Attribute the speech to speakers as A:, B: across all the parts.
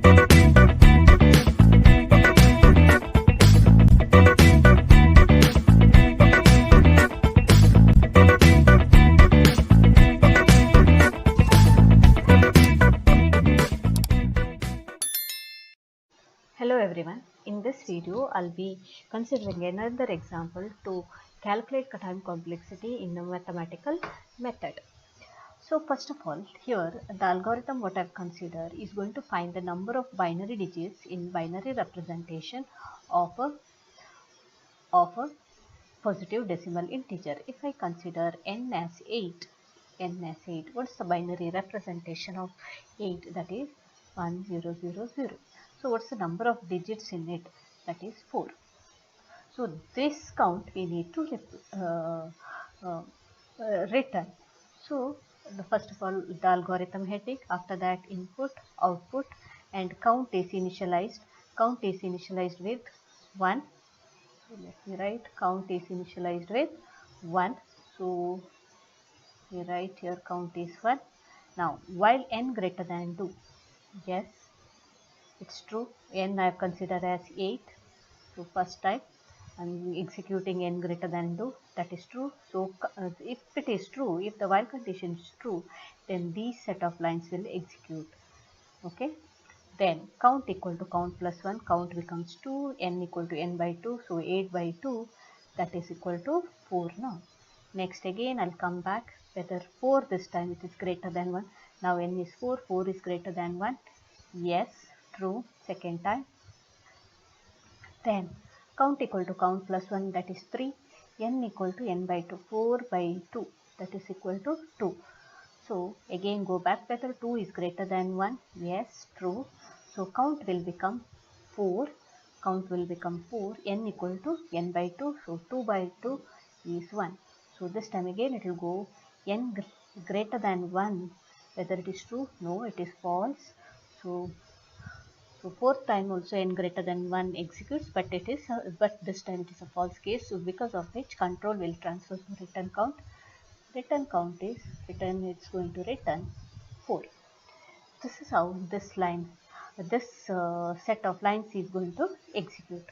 A: Hello everyone, in this video I'll be considering another example to calculate time complexity in a mathematical method. So first of all, here the algorithm what I've considered is going to find the number of binary digits in binary representation of a positive decimal integer. If I consider n as 8, what's the binary representation of 8? That is 1000. So what's the number of digits in it? That is 4. So this count we need to return. So first of all, the algorithm heading, after that input, output, and count is initialized. Count is initialized with 1. So let me write count is initialized with 1. So we write here count is 1. Now while n greater than 2, yes, it's true, n I have considered as 8. So first time I am executing n greater than 2, that is true. So if it is true, if the while condition is true, then these set of lines will execute. Okay. Then count equal to count plus 1, count becomes 2, n equal to n by 2, so 8 by 2, that is equal to 4 now. Next again I'll come back, whether 4 this time it is greater than 1. Now n is 4, 4 is greater than 1. Yes, true, second time. Then count equal to count plus 1, that is 3, n equal to n by 2, 4 by 2, that is equal to 2. So again go back, whether 2 is greater than 1, yes, true. So count will become 4, n equal to n by 2, so 2 by 2 is 1. So this time again it will go n greater than 1, whether it is true, no, it is false. So fourth time also n greater than 1 executes, but this time it is a false case, so because of which control will transfer to return count. Return count is it's going to return 4. This is how this set of lines is going to execute.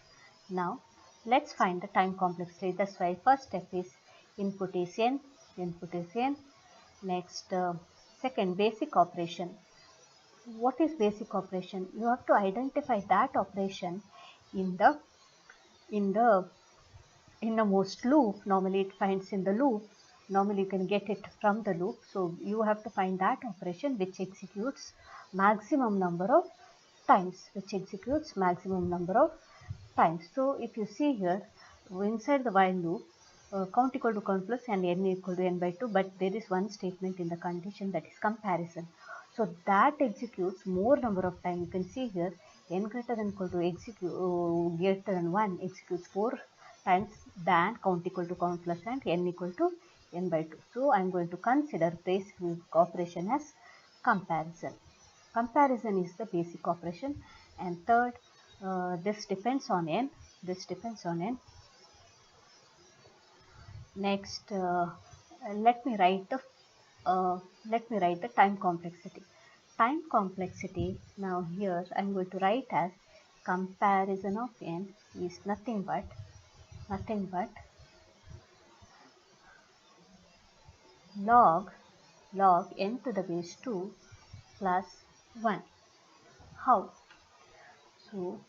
A: Now let's find the time complexity. That's why first step is input is n. Next second, basic operation. What is basic operation? You have to identify that operation in the most loop. Normally it finds in the loop. Normally you can get it from the loop. So you have to find that operation which executes maximum number of times. So if you see here, inside the while loop, count equal to count plus and n equal to n by 2, but there is one statement in the condition, that is comparison. So that executes more number of times. You can see here n greater than equal to greater than 1 executes 4 times than count equal to count plus and n equal to n by 2. So I am going to consider this operation as comparison. Comparison is the basic operation. And third, this depends on n. Next, let me write the time complexity. Time complexity, now here I am going to write as comparison of n is nothing but log n to the base 2 plus 1. How? So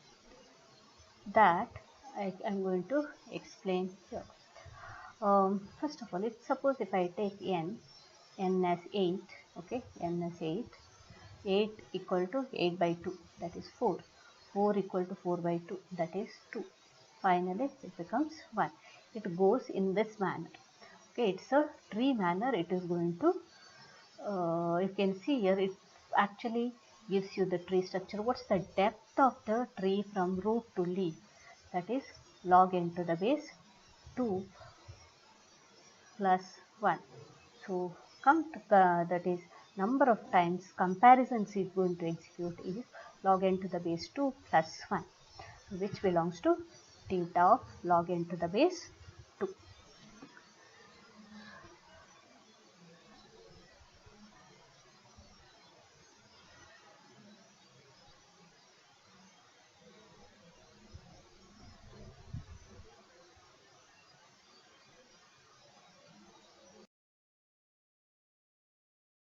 A: that I am going to explain here. First of all, suppose if I take n as 8, okay, n as 8 equal to 8 by 2, that is 4. 4 equal to 4 by 2, that is 2. Finally, it becomes 1. It goes in this manner. Okay, it's a tree manner. It is going to, you can see here, it actually gives you the tree structure. What's the depth of the tree from root to leaf? That is log n to the base 2 plus 1. So come to that is number of times comparisons is going to execute is log n to the base 2 plus 1, which belongs to theta of log n to the base